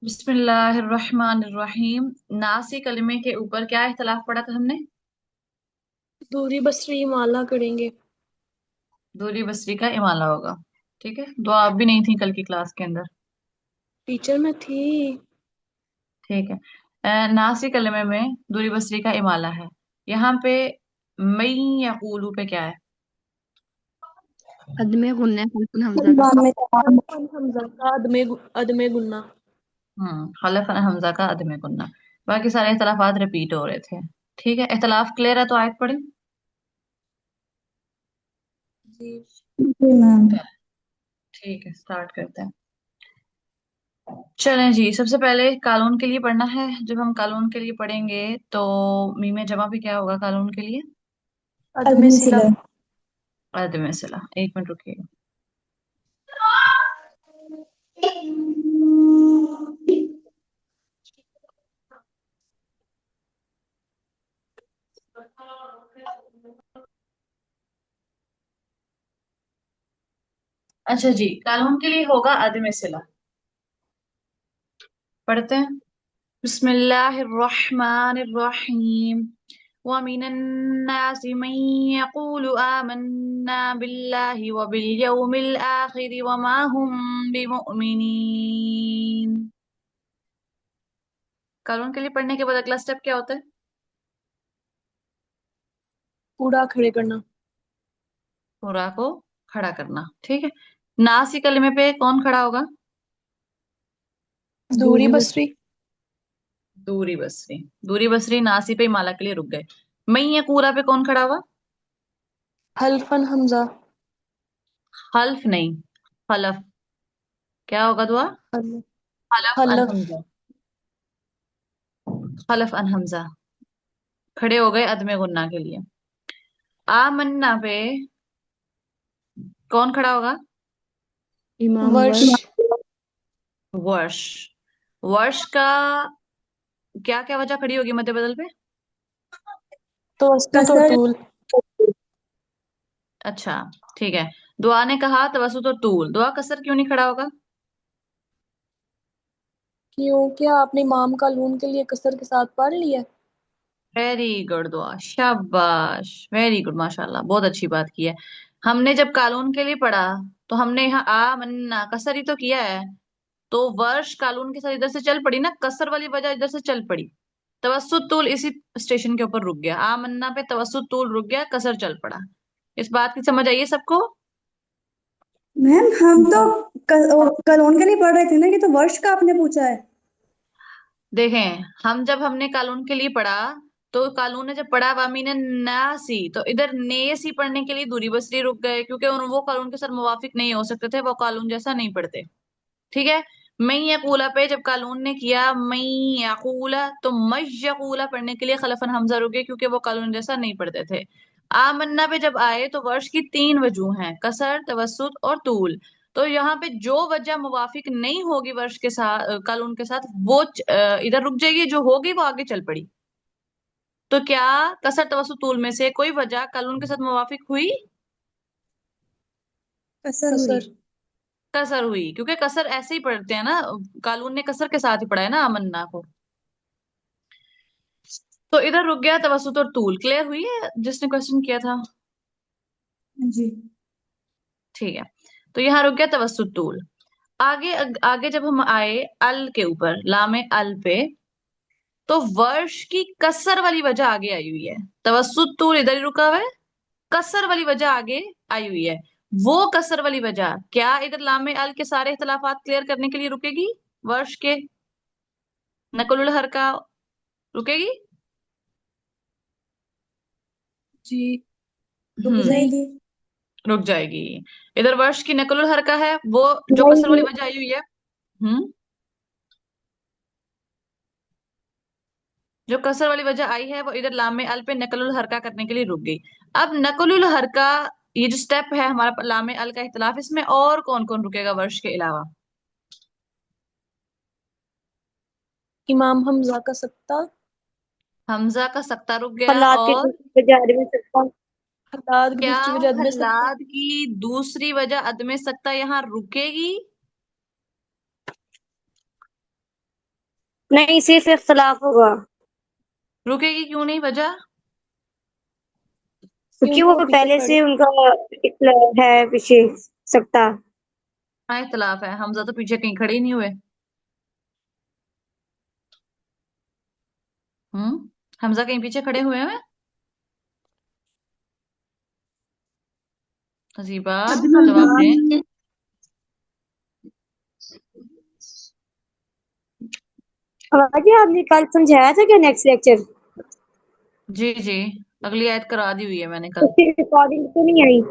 बिस्मिल्लाहिर्रहमानिर्रहीम। नासी कलिमे के ऊपर क्या इख्तलाफ पड़ा था हमने? दूरी बसरी माला करेंगे। दूरी बसरी का इमाला होगा। ठीक है, दुआ आप भी नहीं थी कल की क्लास के अंदर। टीचर में थी। ठीक है। नासी कलिमे में दूरी बसरी का इमाला है। यहाँ पे मई यकूलू पे क्या है? अदमे गुन्ने हल्कुन हमजा का। इमाम में तमाम हल्फन हमजा का अदमे गुन्ना। हलफ हमजा का अदम गुन्ना। बाकी सारे इख्तलाफात रिपीट हो रहे थे। ठीक है, इख्तलाफ क्लियर है तो आयत पढ़ी। जी। जी मैम। ठीक है, स्टार्ट करते हैं। चलें जी, सबसे पहले कानून के लिए पढ़ना है। जब हम कानून के लिए पढ़ेंगे तो मीम जमा पे क्या होगा कानून के लिए? अदमे अदमी सिला। सिला। अर्ध में सिला। एक मिनट रुकिएगा। अच्छा जी, कानून के लिए होगा अर्ध में सिला। पढ़ते हैं। बिस्मिल्लाहिर्रहमानिर्रहीम। वमिनन्नासि मन यक़ूलु आमन्ना बिल्लाहि व बिल यौमिल आखिर वमा हुम बिमुमिनीन। कानून के लिए पढ़ने के बाद अगला स्टेप क्या होता है? कूड़ा खड़े करना। पूरा को खड़ा करना। ठीक है। नासी कलमे पे कौन खड़ा होगा? दूरी दूरी बस। बसरी। दूरी बसरी। दूरी बसरी नासी पे ही माला के लिए रुक गए। मई कूरा पे कौन खड़ा हुआ? हल्फन हमजा। हल्फ नहीं, हलफ। क्या होगा दुआ? हल- हलफ अन हलफ। हमजा। हलफ अन हमजा। खड़े हो गए अदमे गुन्ना के लिए। आमन्ना पे कौन खड़ा होगा? इमाम वर्ष। वर्ष। वर्ष। वर्ष का क्या क्या वजह खड़ी होगी मध्य बदल पे? तवस्तुत और कसर। तूल। अच्छा, ठीक है। दुआ ने कहा तवसुत और तूल। दुआ कसर क्यों नहीं खड़ा होगा? क्योंकि आपने इमाम का लून के लिए कसर के साथ पढ़ लिया। वेरी गुड दुआ, शाबाश, वेरी गुड, माशाल्लाह, बहुत अच्छी बात की है। हमने जब कानून के लिए पढ़ा तो हमने यहाँ आ मन्ना कसर ही तो किया है। तो वर्ष कानून के साथ इधर से चल पड़ी ना, कसर वाली वजह इधर से चल पड़ी। तवस्सुत तूल इसी स्टेशन के ऊपर रुक गया। आ मन्ना पे तवस्सुत तूल रुक गया, कसर चल पड़ा। इस बात की समझ आई है सबको? मैम हम तो कलोन के लिए पढ़ रहे थे ना, ये तो वर्ष का आपने पूछा है। देखें, हमने कानून के लिए पढ़ा तो कानून ने जब पढ़ा वामीन नासी तो इधर नेसी पढ़ने के लिए दूरी बसरी रुक गए, क्योंकि वो कानून के साथ मुवाफिक नहीं हो सकते थे, वो कानून जैसा नहीं पढ़ते। ठीक है। मई यकूला पे जब कानून ने किया मई यकूला तो मई यकूला पढ़ने के लिए खलफन हमजा रुके, क्योंकि वो कानून जैसा नहीं पढ़ते थे। आमन्ना पे जब आए तो वर्ष की तीन वजूह हैं, कसर, तवस्सुत और तूल। तो यहाँ पे जो वजह मुवाफिक नहीं होगी वर्ष के साथ कानून के साथ वो इधर रुक जाएगी, जो होगी वो आगे चल पड़ी। तो क्या कसर तवस्सुत तूल में से कोई वजह कानून के साथ मुवाफिक हुई? कसर हुई। कसर। कसर हुई, क्योंकि कसर ऐसे ही पढ़ते हैं ना। कानून ने कसर के साथ ही पढ़ा है ना अमन्ना को। तो इधर रुक गया तवसुत और तूल। क्लियर हुई है जिसने क्वेश्चन किया था? जी। ठीक है। तो यहाँ रुक गया तवसुत तूल। आगे आगे जब हम आए अल के ऊपर, लामे अल पे, तो वर्ष की कसर वाली वजह आगे आई हुई है। तवसुत तूल इधर ही रुका हुआ है, कसर वाली वजह आगे आई हुई है। वो कसर वाली वजह क्या इधर लामे अल के सारे इख्तलाफात क्लियर करने के लिए रुकेगी? वर्ष के नकुल हर का रुकेगी? जी। रुक हम्म, नहीं जाएगी। रुक जाएगी। इधर वर्ष की नकुल हर का है, वो जो कसर वाली नहीं। वजह आई हुई है। हम्म, जो कसर वाली वजह आई है वो इधर लामे अल पे नकलुल हरका करने के लिए रुक गई। अब नकलुल हरका, ये जो स्टेप है हमारा लामे अल का इख्तिलाफ, इसमें और कौन कौन रुकेगा वर्ष के अलावा? इमाम हमजा का सत्ता। हमजा का सक्ता रुक गया। हालात के और बाजार में सकता। हलाद की क्या दूसरी वजह अदमे सत्ता। हल्लाद की दूसरी वजह अदम सकता यहाँ रुकेगी? नहीं, सिर्फ इख्तलाफ होगा। रुकेगी क्यों नहीं, वजह? क्योंकि क्योंकि वो वो पीछे पहले खड़े। से उनका इख्तलाफ है पीछे सकता। हाँ इख्तलाफ है, हमजा तो पीछे कहीं खड़े ही नहीं हुए। हमजा कहीं पीछे खड़े हुए हैं? हसीबा, जवाब दें। आवाज आपने कल समझाया था क्या नेक्स्ट लेक्चर? जी जी, अगली आयत करा दी हुई है मैंने कल। उसकी रिकॉर्डिंग तो नहीं आई?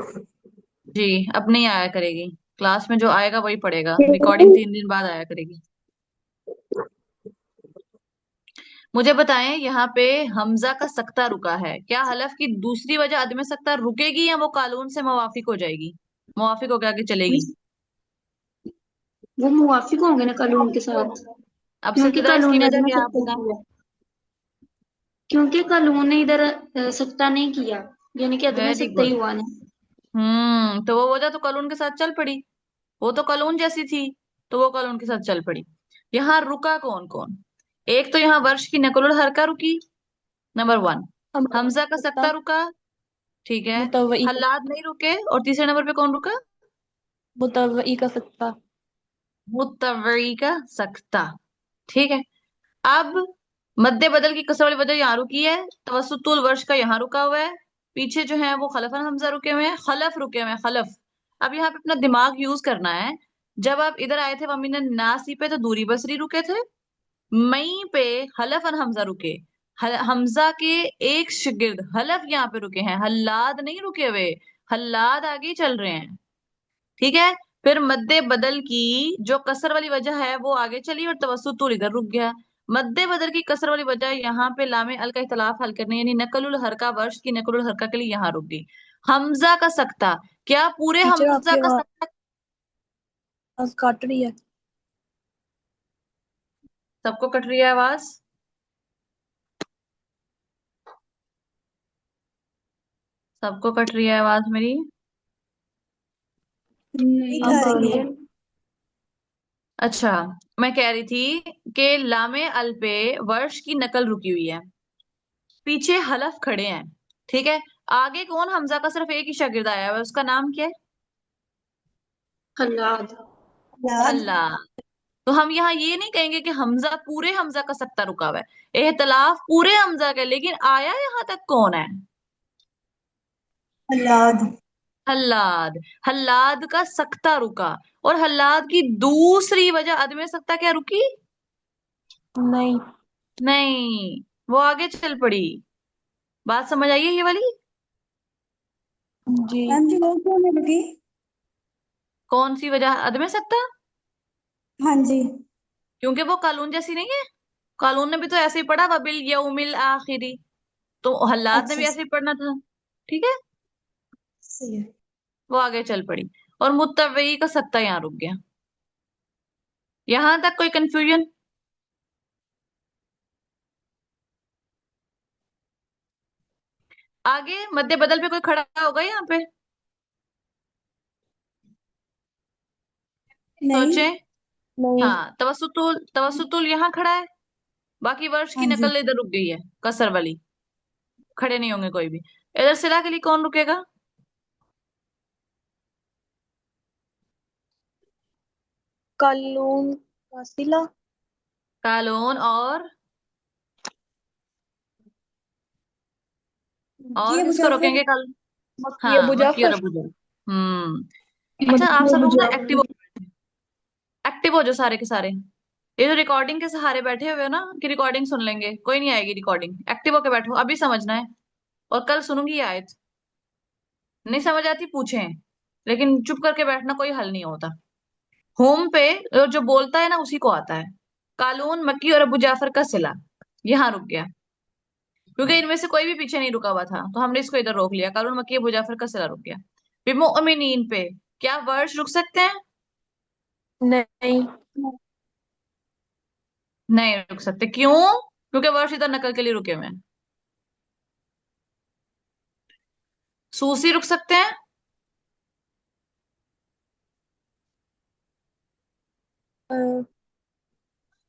जी, अब नहीं आया करेगी। क्लास में जो आएगा वही पढ़ेगा, रिकॉर्डिंग क्यों? 3 दिन बाद आया करेगी। मुझे बताएं, यहाँ पे हमजा का सकता रुका है, क्या हलफ की दूसरी वजह अदम सकता रुकेगी या वो कानून से मुवाफिक हो जाएगी, मुवाफिक होकर आगे चलेगी? वो मुवाफिक होंगे ना कानून के साथ, अब क्योंकि सदरा कानून इसकी ने वजह इधर क्या आप सख्ता बताएं? किया। क्योंकि कानून ने इधर सख्ता नहीं किया, यानी कि अदम वेरी सख्ता ही गुड। हुआ ना। तो वो वजह तो कानून के साथ चल पड़ी, वो तो कानून जैसी थी, तो वो कानून के साथ चल पड़ी। यहाँ रुका कौन कौन? एक तो यहाँ वर्ष की नकलुल हरका रुकी, नंबर 1। हम हमजा का सकता। सकता रुका, ठीक है। मुतव्वई का। हल्लाद नहीं रुके, और तीसरे नंबर पे कौन रुका? मुतव्वई का सकता। मुतव्वई का सकता, ठीक है। अब मद्दे बदल की कसर वाली वजह यहाँ रुकी है, तवस्सुतुल वर्ष का यहाँ रुका हुआ है, पीछे जो है वो खलफन हमजा रुके हुए हैं, खलफ रुके हुए हैं, खलफ। अब यहाँ पे अपना दिमाग यूज करना है। जब आप इधर आए थे वमीन नासी पे, तो दूरी बसरी रुके थे। मई पे हलफन हमजा रुके, हमजा के एक शिगिर्द हलफ यहाँ पे रुके हैं, हल्लाद नहीं रुके हुए, हल्लाद आगे ही चल रहे हैं, ठीक है। फिर मद्दे बदल की जो कसर वाली वजह है वो आगे चली, और तवस्सुतुल इधर रुक गया। मद्दे बदल की कसर वाली वजह यहाँ पे लामे अल का इख्तलाफ हल करने, यानी नकलुल हरका, वर्ष की नकलुल हरका के लिए यहाँ रुक गई। हमजा का सकता, क्या पूरे टीचर हमजा आपकी का सकता? आवाज काट रही है। सबको कट रही है आवाज? सबको कट रही है आवाज मेरी? ठीक नहीं। आ अब आ रही रही है। है। अच्छा, मैं कह रही थी कि लामे अल पे वर्ष की नकल रुकी हुई है, पीछे हलफ खड़े हैं, ठीक है। आगे कौन हमजा का सिर्फ एक ही शागिर्द आया हुआ है, उसका नाम क्या है? हल्लाद। याद। अल्लाह। तो हम यहाँ ये नहीं कहेंगे कि हमजा पूरे हमजा का सकता रुका हुआ है, एहतलाफ पूरे हमजा का है, लेकिन आया यहाँ तक कौन है? औलाद। हल्लाद। हल्लाद का सकता रुका, और हल्लाद की दूसरी वजह अदम सकता क्या रुकी? नहीं। नहीं, वो आगे चल पड़ी। बात समझ आई है ये वाली? जी। मैम जी वो क्यों नहीं रुकी? कौन सी वजह अदम सकता? हाँ जी। क्योंकि वो कानून जैसी नहीं है। कानून ने भी तो ऐसे ही पढ़ा, वबिल यौमिल आखिरी, तो हल्लाद ने अच्छा भी ऐसे ही पढ़ना था, ठीक है। सही है। वो आगे चल पड़ी, और मुत्तवई का सत्ता यहाँ रुक गया। यहां तक कोई कंफ्यूजन? आगे मध्य बदल पे कोई खड़ा होगा यहाँ पे? नहीं। सोचे। नहीं। हाँ, तवसुतुल, तवसुतुल यहाँ खड़ा है, बाकी वर्ष की हाँ जी। नकल इधर रुक गई है, कसर वाली। खड़े नहीं होंगे कोई भी। इधर सिला के लिए कौन रुकेगा? कालून वासिला। कालून और ये किसको मुजफ्फर। रोकेंगे कल? मक्की हाँ, अबू मक्की और जाफर। अबू जहल। अच्छा, आप मक्की सब अबू लोग ना एक्टिव जाफर। हो, एक्टिव हो जाओ सारे के सारे। ये जो रिकॉर्डिंग के सहारे बैठे हुए हो ना, कि रिकॉर्डिंग सुन लेंगे, कोई नहीं आएगी रिकॉर्डिंग, एक्टिव होके बैठो, अभी समझना है। और कल सुनूंगी ये आयत, नहीं समझ आती पूछें, लेकिन चुप करके बैठना कोई हल नहीं होता। होम पे जो बोलता है ना उसी को आता है। कालून, मक्की और अबू जाफर का सिला यहाँ रुक गया, क्योंकि इनमें से कोई भी पीछे नहीं रुका हुआ था, तो हमने इसको इधर रोक लिया, कालून मक्की अबू जाफर का सिला रुक गया। बिमुमिनीन पे क्या वर्ष रुक सकते हैं? नहीं। नहीं रुक सकते, क्यों? क्योंकि वर्ष इधर नकल के लिए रुके हुए हैं। सूसी रुक सकते हैं? अ,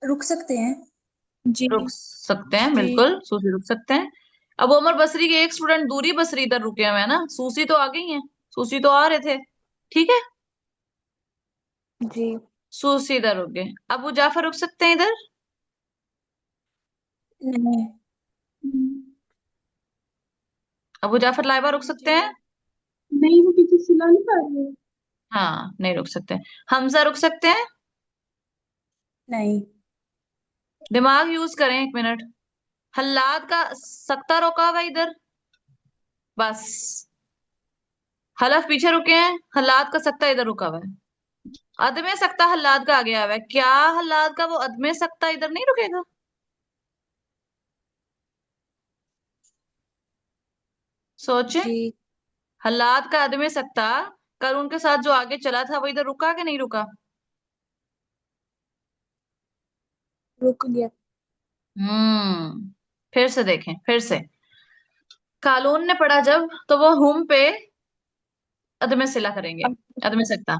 रुक सकते हैं। जी रुक सकते हैं, जी बिल्कुल सूसी रुक सकते हैं। अब उमर बसरी के एक स्टूडेंट दूरी बसरी इधर रुके हुए हैं ना, सूसी तो आ गई है, सूसी तो आ रहे थे, ठीक है, जी सूसी इधर रुक गए। अबू जाफर रुक सकते हैं इधर, नहीं। अबू जाफर लाइबा रुक सकते हैं, नहीं, वो पीछे सिला नहीं पा रहे। हाँ नहीं रुक सकते। हमजा रुक सकते हैं, नहीं। दिमाग यूज करें एक मिनट। हल्लाद का सख्ता रोका हुआ है इधर, बस। हलफ पीछे रुके हैं, हल्लाद का सख्ता इधर रुका हुआ है। अदमे सख्ता हल्लाद का आ गया हुआ है, क्या हल्लाद का वो अदमे सख्ता इधर नहीं रुकेगा? सोचे। जी हल्लाद का अदमे सख्ता कल उनके साथ जो आगे चला था वो इधर रुका कि नहीं रुका? रुक गया। फिर से देखें, फिर से। कालून ने पढ़ा जब, तो वो हुम पे अदमे सिला करेंगे, अब अदमे सख्ता।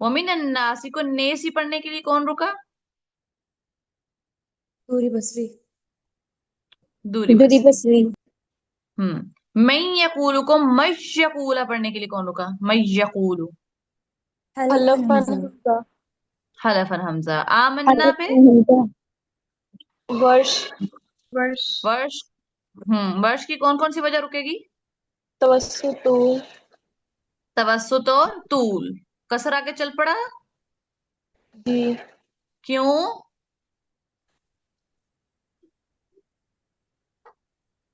वमिन अन्नासी को नेसी पढ़ने के लिए कौन रुका? दूरी बसरी। दूरी दूरी बसरी। बसरी। मैं यकूलू को मयकूला पढ़ने के लिए कौन रुका? मयकूलू। हलफन हलफन हमजा। हमजा। हलफन हमजा। आमन्ना हलफ पे हमजा। वर्ष वर्ष। वर्ष। वर्ष की कौन कौन सी वजह रुकेगी? तवस्सुतु। तवस्सुत और तूल। कसर आगे चल पड़ा, जी क्यों?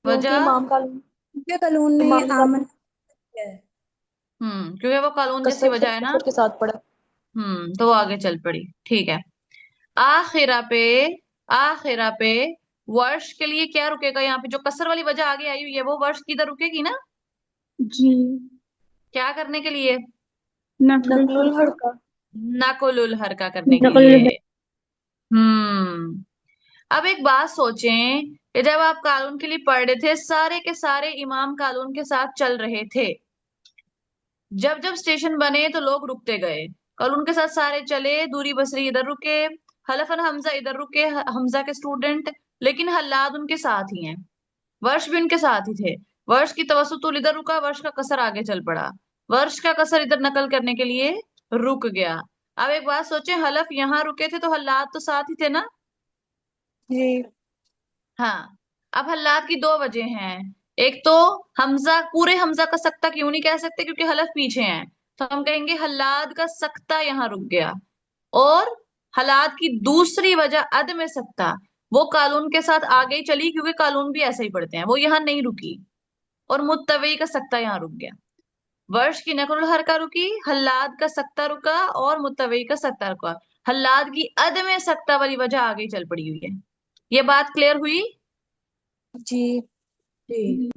क्योंकि वजह। इमाम का क्योंकि कलून ने इमाम का आमन किया है। क्योंकि वो कानून जैसी कसर वजह है ना। कसर के साथ पढ़ा। तो वो आगे चल पड़ी, ठीक है। आखिरा पे, आखिरा पे वर्ष के लिए क्या रुकेगा? यहाँ पे जो कसर वाली वजह आगे आई हुई है वो वर्ष किधर रुकेगी ना? जी। क्या करने के लिए? नकल। नकलुल हरका। नकुलुल हरका करने के नकल। लिए। हम्म अब एक बात सोचें कि जब आप कानून के लिए पढ़ रहे थे, सारे के सारे इमाम कानून के साथ चल रहे थे। जब जब स्टेशन बने तो लोग रुकते गए, कानून के साथ सारे चले। दूरी बसरी इधर रुके, हलफन हमजा इधर रुके, हमजा के स्टूडेंट। लेकिन हल्लाद उनके साथ ही हैं, वर्ष भी उनके साथ ही थे। वर्ष की तवस्सुतुल इधर रुका, वर्ष का कसर आगे चल पड़ा। वर्ष का कसर इधर नकल करने के लिए रुक गया। अब एक बात सोचें, हलफ यहाँ रुके थे तो हल्लाद तो साथ ही थे ना? जी हाँ। अब हल्लाद की दो वजह हैं। एक तो हमजा, पूरे हमजा का सक्ता क्यों नहीं कह सकते, क्योंकि हलफ पीछे हैं। तो हम कहेंगे हल्लाद का सक्ता यहाँ रुक गया। और हलाद की दूसरी वजह अदम सक्ता, वो कानून के साथ आगे ही चली, क्योंकि कानून भी ऐसे ही पढ़ते हैं, वो यहाँ नहीं रुकी। और मुत्तवी का सक्ता यहाँ रुक गया। वर्ष की नकल हरका रुकी, हल्लाद का सक्ता रुका, और मुत्तवी का सक्ता रुका। हल्लाद की अदम सक्ता वाली वजह आगे ही चल पड़ी हुई है। ये बात क्लियर हुई? जी जी।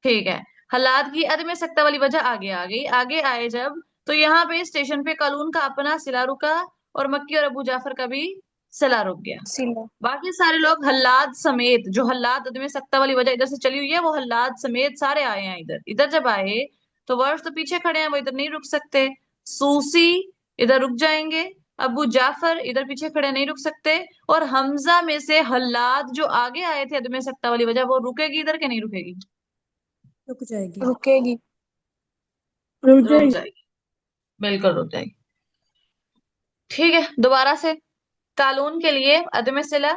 ठीक है। हल्लाद की अदम सख्ता वाली वजह आगे आ गई। आगे आए जब, तो यहाँ पे स्टेशन पे कानून का अपना सिला रुका, और मक्की और अबू जाफर का भी सिला रुक गया। सिला। बाकी सारे लोग हल्लाद समेत, जो हल्लाद अदम सख्ता वाली वजह इधर से चली हुई है, वो हल्लाद समेत सारे आए हैं इधर। इधर जब आए तो वर्ष तो पीछे खड़े हैं, वो इधर नहीं रुक सकते। सूसी इधर रुक जाएंगे, अबू जाफर इधर पीछे खड़े नहीं रुक सकते। और हमजा में से हल्लाद जो आगे आए थे अदम सख्ता वाली वजह, वो रुकेगी इधर के नहीं रुकेगी? रुक जाएगी। रुकेगी। रुक रुक जाएगी। जाएगी, बिल्कुल रुक जाएगी। ठीक है, दोबारा से। कानून के लिए अदम सिला।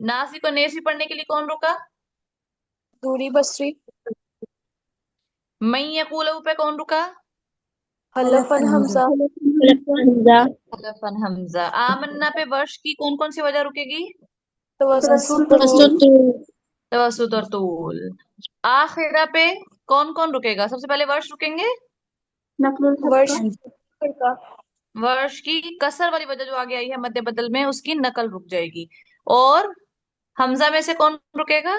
नासी को नेसी पढ़ने के लिए कौन रुका? दूरी बसरी। मैं यकूल पे कौन रुका? हलफन हलफन हमजा। हमजा। हलफ हमजा। हलफन हमजा। आमन्ना पे वर्ष की कौन कौन सी वजह रुकेगी? तवस्सुतु। तवस्सुतु। तवस्सुत और तूल। आखिरा पे कौन कौन रुकेगा? सबसे पहले वर्ष रुकेंगे। नकल वर्ष हरका। हरका। वर्ष की कसर वाली वजह जो आगे आई है मध्य बदल में, उसकी नकल रुक जाएगी। और हमजा में से कौन रुकेगा?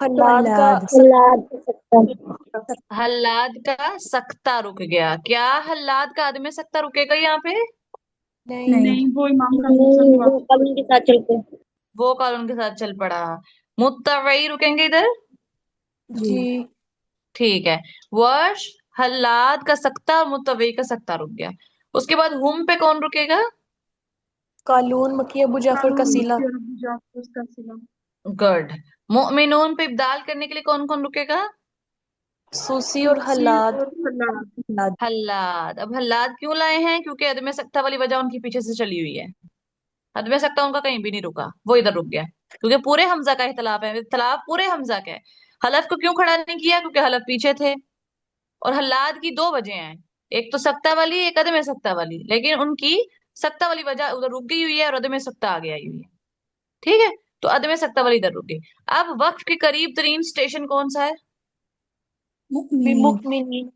हल्लाद का हल्लाद हल्लाद का सकता। हल्लाद का सख्ता रुक गया। क्या हल्लाद का आदमी सख्ता रुकेगा यहाँ पे? नहीं। नहीं। वो इमाम कानून के साथ वो कानून के साथ चलते हैं। वो कानून के साथ चल पड़ा। मुत्तवई रुकेंगे इधर। जी। जी। ठीक है। वर्ष हल्लाद का सख्ता और मुत्तवई का सख्ता रुक गया। उसके बाद हुम पे कौन रुकेगा? कालून, मक्की, अबू जाफर, कानून कसीला। के अरबी जाफर का सिला। गुड। मोमिनून पे इब्दाल करने के लिए कौन कौन रुकेगा? सूसी और सूसी हल्लाद। और हल्लाद। हल्लाद। हल्लाद। अब हल्लाद क्यों लाए हैं? क्योंकि अदम सख्ता वाली वजह उनकी पीछे से चली हुई है। अदम सख्ता उनका कहीं भी नहीं रुका, वो इधर रुक गया। क्योंकि पूरे हमजा का इख्तलाफ है, इख्तलाफ पूरे हमजा का है। हलफ को क्यों खड़ा नहीं किया? क्योंकि हलफ पीछे थे। और हल्लाद की दो वजह हैं, एक तो सख्ता वाली, एक अदम सख्ता वाली। लेकिन उनकी सख्ता वाली वजह उधर रुक गई हुई है और अदम सख्ता आगे आई हुई है। ठीक है। तो अदम सख्ता वाली इधर रुक गई। अब वक्फ के करीब तरीन स्टेशन कौन सा है? मुमिनीन। बिमुमिनीन।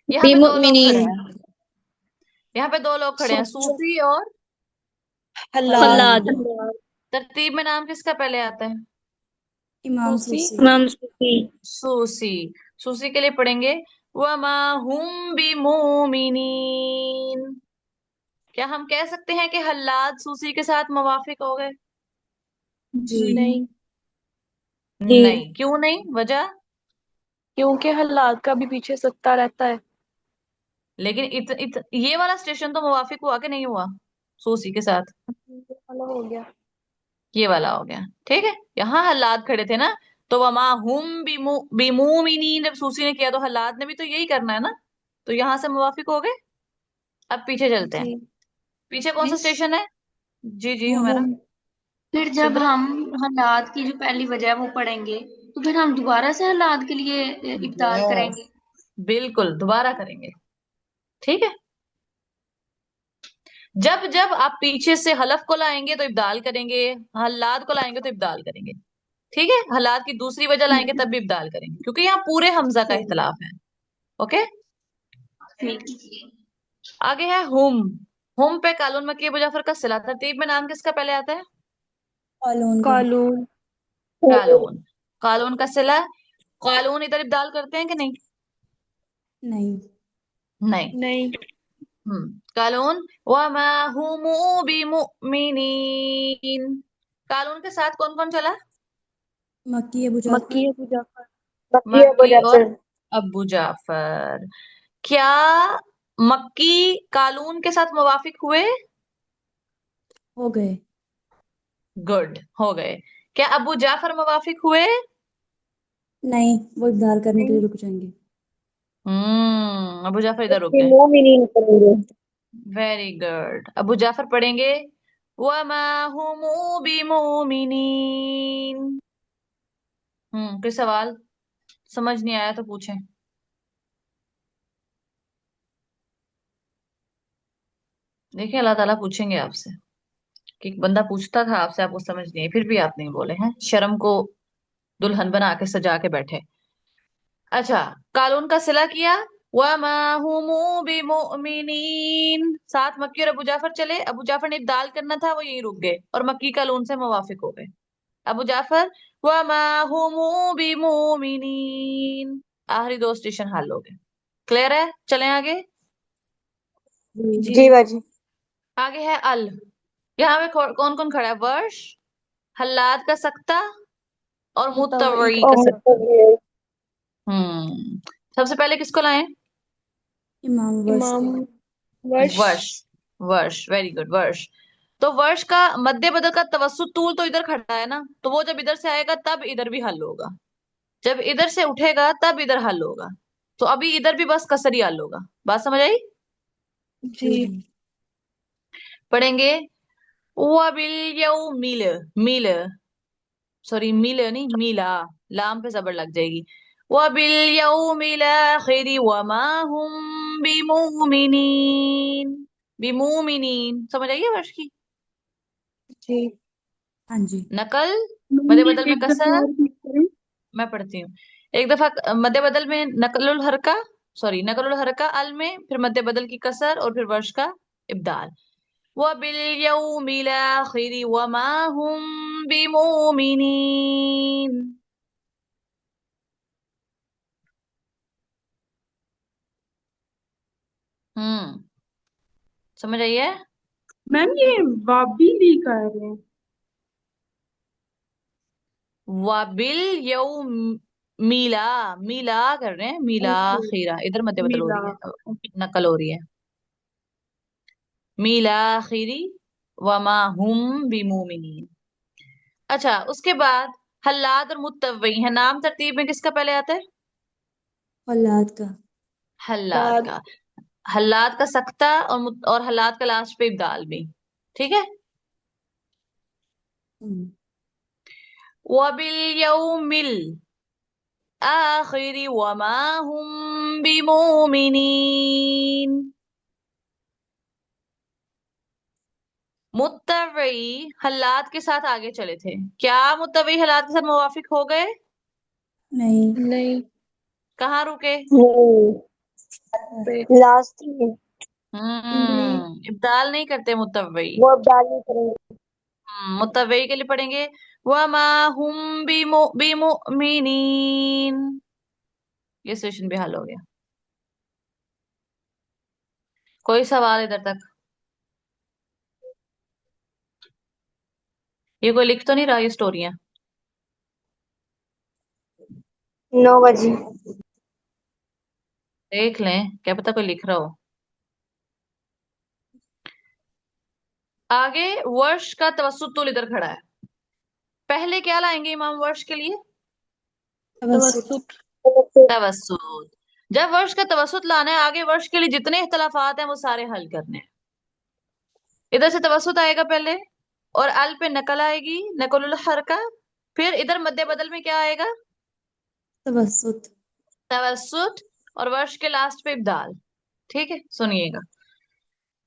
यहाँ पे दो लोग खड़े बेमुमिनीन। हैं। यहाँ पे दो लोग खड़े हैं, सूसी, सूफी और हल्लाद। हल्लाद। हल्लाद। तरतीब में नाम किसका पहले आता है? इमाम सूसी। सूसी। इमाम सूफी। सूसी। सूसी के लिए पढ़ेंगे वमा हुम बिमुमिनीन। क्या हम कह सकते हैं कि हल्लाद सूसी के साथ मुवाफिक हो गए? जी। नहीं, जी। नहीं। क्यों नहीं? वजह? क्योंकि हल्लाद का भी पीछे सत्ता रहता है। लेकिन ये वाला स्टेशन तो मुवाफिक हुआ कि नहीं हुआ सूसी के साथ? वाला हो गया। ये वाला हो गया। ठीक है। यहाँ हल्लाद खड़े थे ना, तो वमा हुम बिमुमिनीन जब सूसी ने किया तो हल्लाद ने भी तो यही करना है ना। तो यहाँ से मुवाफिक हो गए। अब पीछे चलते हैं। जी। पीछे कौन सा मिस स्टेशन है? जी जी हुमेरा। हुम। फिर जब सिद्रा। हम हल्लाद की जो पहली वजह है वो पढ़ेंगे, तो फिर हम दोबारा से हल्लाद के लिए इब्दाल यस, करेंगे। बिल्कुल दोबारा करेंगे। ठीक है। जब जब आप पीछे से हलफ को लाएंगे तो इब्दाल करेंगे, हल्लाद को लाएंगे तो इब्दाल करेंगे। ठीक है। हल्लाद की दूसरी वजह लाएंगे तब भी इब्दाल करेंगे, क्योंकि यहाँ पूरे हमजा का ठीक इख्तलाफ है। ओके। ठीक। आगे है हुम। हुम पे कालून मक्की अबू जाफर का सिला। तरतीब में नाम किसका पहले आता है? कालून का। कालून। कालून। कालून का सिला। कालून इधर इब्दाल करते हैं कि नहीं? नहीं। नहीं। नहीं। कालून वमा हुमु बिमुमिनीन। कालून के साथ कौन कौन चला? मक्की अबू मक्की, जाफर। अबू जाफर। मक्की अबू मक्की और जाफर। अबू जाफर। क्या मक्की कालून के साथ मुवाफिक हुए? हो गए। गुड, हो गए। क्या अबू जाफर मुवाफिक हुए? नहीं, वो इब्दाल करने के नहीं। लिए रुक जाएंगे। अबू जाफर इधर रुक गए। बेमुमिनीन करेंगे। Very good. अबू जाफर पढ़ेंगे वमा हुमु बिमुमिनीन। कोई सवाल समझ नहीं आया तो पूछें। देखिए अल्लाह ताला पूछेंगे आपसे कि एक बंदा पूछता था आपसे, आपको समझ नहीं है फिर भी आप नहीं बोले हैं, शर्म को दुल्हन बना के सजा के बैठे। अच्छा। कालून का सिला किया वमा हुमु बिमुमिनीन। साथ मक्की और अबू जाफर चले। अबू जाफर ने इब्दाल करना था, वो यहीं रुक गए और मक्की कालून से मुवाफिक हो गए। अबू जाफर वमा हुमु बिमुमिनीन। आखिरी दो स्टेशन हल हो गए। क्लियर है? चलें आगे। जी। जी बाजी। आगे है अल। यहाँ पे कौन कौन खड़ा है? वर्ष, हल्लाद का सख्ता और मुतवई मुत्तवई का का और सख्ता। मतलब सबसे पहले किसको लाएं? इमाम वर्ष इमाम को। वर्ष। वर्ष। वर्ष, वेरी गुड, वर्ष। तो वर्ष का मध्य बदल का तवस्सुत तूल तो इधर खड़ा है ना, तो वो जब इधर से आएगा तब इधर भी हल होगा। जब इधर से उठेगा तब इधर हल होगा। तो अभी इधर भी बस कसर ही हल होगा। बात समझ आई? जी। जी जी। पढ़ेंगे वबिल यौमिल। मिल, सॉरी मिल नहीं मिला, लाम पे जबर लग जाएगी। वबिल यौमिल आखिरि वमा हुम बिमुमिनीन। बिमुमिनीन समझ आई है वर्ष की? जी। हाँ जी। नकल। मध्य मम्मी बदल में एक दफा कसर। और क्लिक करें। मैं पढ़ती हूँ। एक दफा मध्य बदल में नकलुल हरका, सॉरी नकलुल हरका अल में, फिर मध्य बदल की कसर और फिर वर्ष का इब्दाल। वबिल यौमिल आखिरि वमा हुम बिमुमिनीन। हम्म, समझ आई है? मैम ये वाबिली कर रहे हैं। वाबिल यऊ मीला, मीला कर रहे हैं, मीला ओके। खीरा, इधर मध्य बदल हो मिला। रही है, नकल हो रही है। मीला खीरी वमा हुम बिमुमिनीन। अच्छा, उसके बाद हल्लाद और मुत्तवई है, नाम तरतीब में किसका पहले आता है? औलाद का। हल्लाद दाद। का। हल्लाद का सख्ता और और हल्लाद का लास्ट पे इब्दाल भी। ठीक है। हम्म। वबिल यौमिल आखिरी वमा हुम बिमुमिनीन। मुत्तवई हल्लाद के साथ आगे चले थे, क्या मुत्तवई हल्लाद के साथ मुवाफिक हो गए? नहीं। नहीं। कहाँ रुके? पे। लास्ट में नहीं। इब्दाल नहीं करते मुत्तवई। वो अब डालनी करेंगे। मुत्तवई के लिए पढ़ेंगे वमा हुम बिमुमिनीन। ये सेशन भी हल हो गया। कोई सवाल इधर तक? ये कोई लिख तो नहीं रहा ये स्टोरियां? 9 बजे। देख लें, क्या पता कोई लिख रहा हो। आगे वर्ष का तवस्सुत तूल इधर खड़ा है। पहले क्या लाएंगे इमाम वर्ष के लिए? तवस्सुत। तवस्सुत। तवस्सुत। जब वर्ष का तवस्सुत लाना है, आगे वर्ष के लिए जितने इख्तलाफात हैं वो सारे हल करने हैं। इधर से तवस्सुत आएगा पहले, और अल पे नकल आएगी, नकलुल हरका। फिर इधर मध्य बदल में क्या आएगा? तवस्सुत। तवस्सुत। और वर्ष के लास्ट पे इब्दाल। ठीक है, सुनिएगा।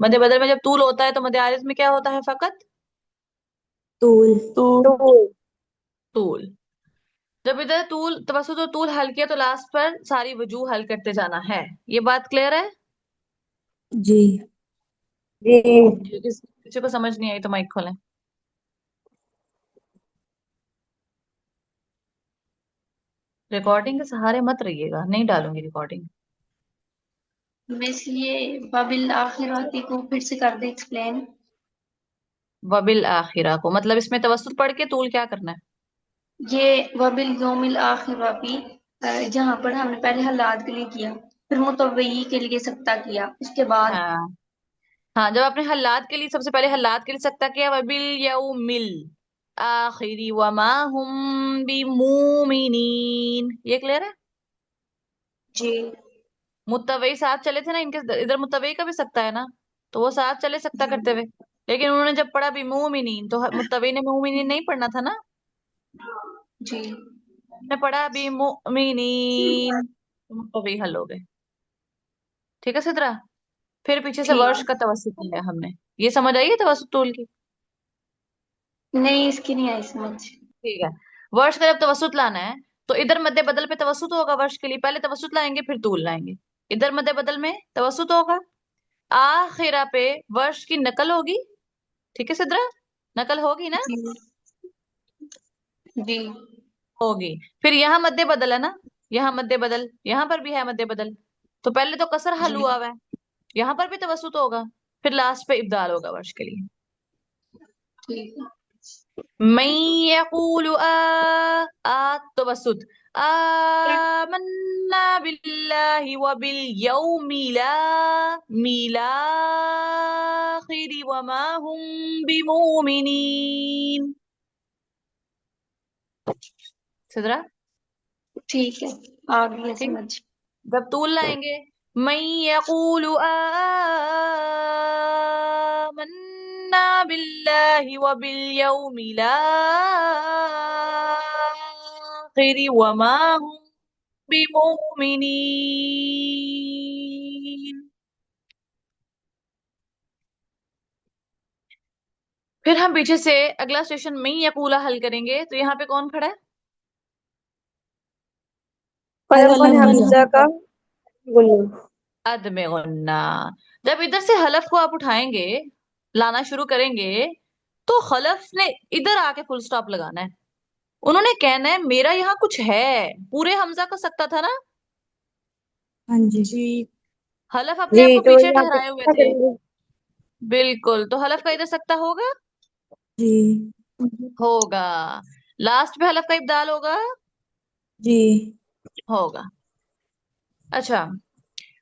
मध्य बदल में जब तूल होता है तो मध्य आरिज में क्या होता है? फकत तूल। तो तो तूल। जब इधर तूल तवस्सुत और तूल हल किया तो लास्ट पर सारी वजूह हल करते जाना है। ये बात क्लियर है? जी। जी। किसी को समझ नहीं आई तो माइक खोलें। रिकॉर्डिंग के सहारे मत रहिएगा, नहीं डालूंगी रिकॉर्डिंग। मैं इसलिए वबिल आखिराती को फिर से कर दे एक्सप्लेन। वबिल आखिरा को मतलब इसमें तवस्सुत पढ़ के तूल क्या करना है? ये वबिल योमिल आखिराती जहाँ पर हमने पहले हलाद के लिए किया, फिर मुतव्वई के लिए सख्ता किया, उसके बाद हाँ हाँ, जब आपने हल्लात के लिए सबसे पहले हल्लात के लिए सख्ता किया, वबिल यौमिल आखिरी वमा हुम बिमुमिनीन। ये क्लियर है? जी मुत्तवई साथ चले थे ना इनके, इधर मुत्तवई का भी सख्ता है ना, तो वो साथ चले सख्ता करते हुए। लेकिन उन्होंने जब पढ़ा बिमुमिनीन तो मुत्तवई ने मुमिनीन नहीं पढ़ना था ना, जी ने पढ़ा बिमुमिनीन, तो मुत्तवई हल हो गए। ठीक है सिद्रा? फिर पीछे से ठीक वर्ष का तवस्सुत लिया हमने। ये समझ आई है तवस्सुत टूल की? नहीं, इसकी नहीं आई समझ। ठीक है। वर्ष का जब तवस्सुत लाना है तो इधर मध्य बदल पे तवस्सुत होगा, वर्ष के लिए पहले तवस्सुत लाएंगे फिर तूल लाएंगे। इधर मध्य बदल में तवस्सुत होगा, आखिरा पे वर्ष की नकल होगी। ठीक है सिद्रा? नकल होगी ना? जी जी होगी। फिर यहाँ मध्य बदल है ना, यहाँ मध्य बदल, यहाँ पर भी है मध्य बदल। तो पहले तो कसर हल जी हुआ हुआ है, यहाँ पर भी तवस्सुत होगा, फिर लास्ट पे इब्दाल होगा वर्ष के लिए। ठीक है। मैं यकूलु तवस्सुत आमन्ना बिल्लाहि व बिल यौमिल आखिर वमा हुम बिमुमिनीन। सुधरा? ठीक है, आ गई है ठीक। समझ। जब तूल लाएंगे, मैं यकूलु आमन्ना आमन्ना बिल्लाहि व बिल यौमिल आखिर वमा हुम बिमुमिनीन। फिर हम पीछे से अगला स्टेशन में ही यकूला हल करेंगे। तो यहाँ पे कौन खड़ा है? हलफ और हलफ हमजा का गुन्ना। अदम गुन्ना। जब इधर से हलफ को आप उठाएंगे, लाना शुरू करेंगे, तो खलफ ने इधर आके फुल स्टॉप लगाना है। उन्होंने कहना है मेरा यहाँ कुछ है। पूरे हमजा का सकता था ना। हाँ जी। जी। हलफ अपने आप जी को तो पीछे यहाँ पे ठहराए हुए क्या थे। करेंगे? बिल्कुल, तो हलफ का इधर सकता होगा। जी। होगा। लास्ट पे हलफ का इब्दाल होगा। जी। होगा। अच्छा।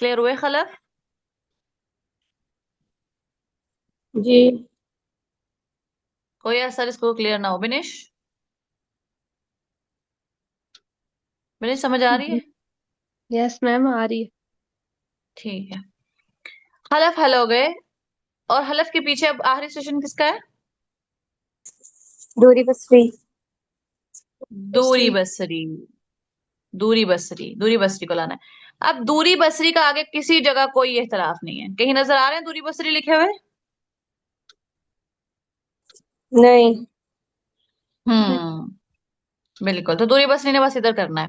क्लियर हुए खलफ? जी। कोई असर इसको क्लियर ना हो। बिनिश, बिनिश समझ आ रही है? यस मैम आ रही है। ठीक है। हलफ हल हो गए। और हलफ के पीछे अब आखिरी स्टेशन किसका है? दूरी बसरी। दूरी बसरी। दूरी बसरी, दूरी बसरी को लाना है। अब दूरी बसरी का आगे किसी जगह कोई इख्तलाफ नहीं है। कहीं नजर आ रहे हैं दूरी बसरी लिखे हुए? नहीं। बिल्कुल, तो दूरी बसरी ने बस इधर करना है।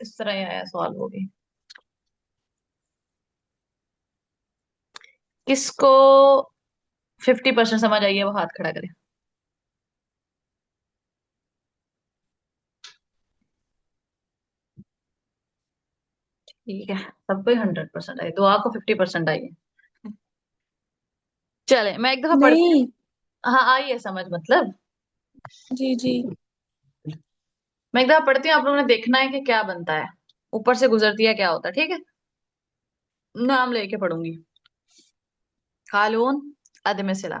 इस तरह ही आया सवाल होगी। किसको 50% समझ आई है वो हाथ खड़ा करे। ठीक है, सबको 100% आई, दुआ को 50% आई है। चले, मैं एक दफा पढ़ती हूँ। नहीं। हाँ, आई है समझ मतलब। जी जी। मैं एक दफा पढ़ती हूँ, आप लोगों ने देखना है कि क्या बनता है, ऊपर से गुजरती है क्या होता है। ठीक है, नाम लेके पढ़ूंगी। कालून अदम सिला।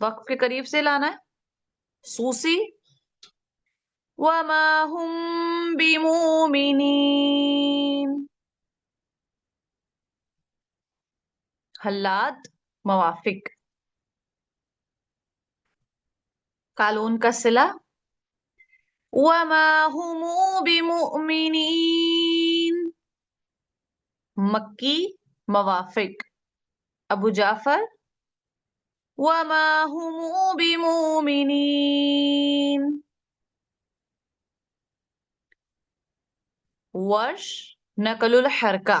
वक्फ के करीब से लाना है। सूसी। वमा हुम बिमुमिनीन। हल्लाद मवाफिक। कालून का सिला। वमा हुमु बिमुमिनीन। मक्की मवाफिक। अबू जाफर। वमा हुमु बिमुमिनीन। वर्ष नकलुल हरका।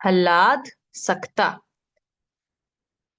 हल्लाद सकता।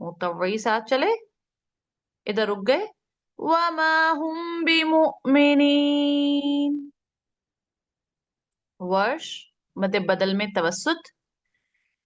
मुतव्वई साथ चले, इधर रुक गए। वमा हुम बिमुमिनीन। वर्ष मद बदल में तवस्सुत।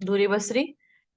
दूरी बसरी।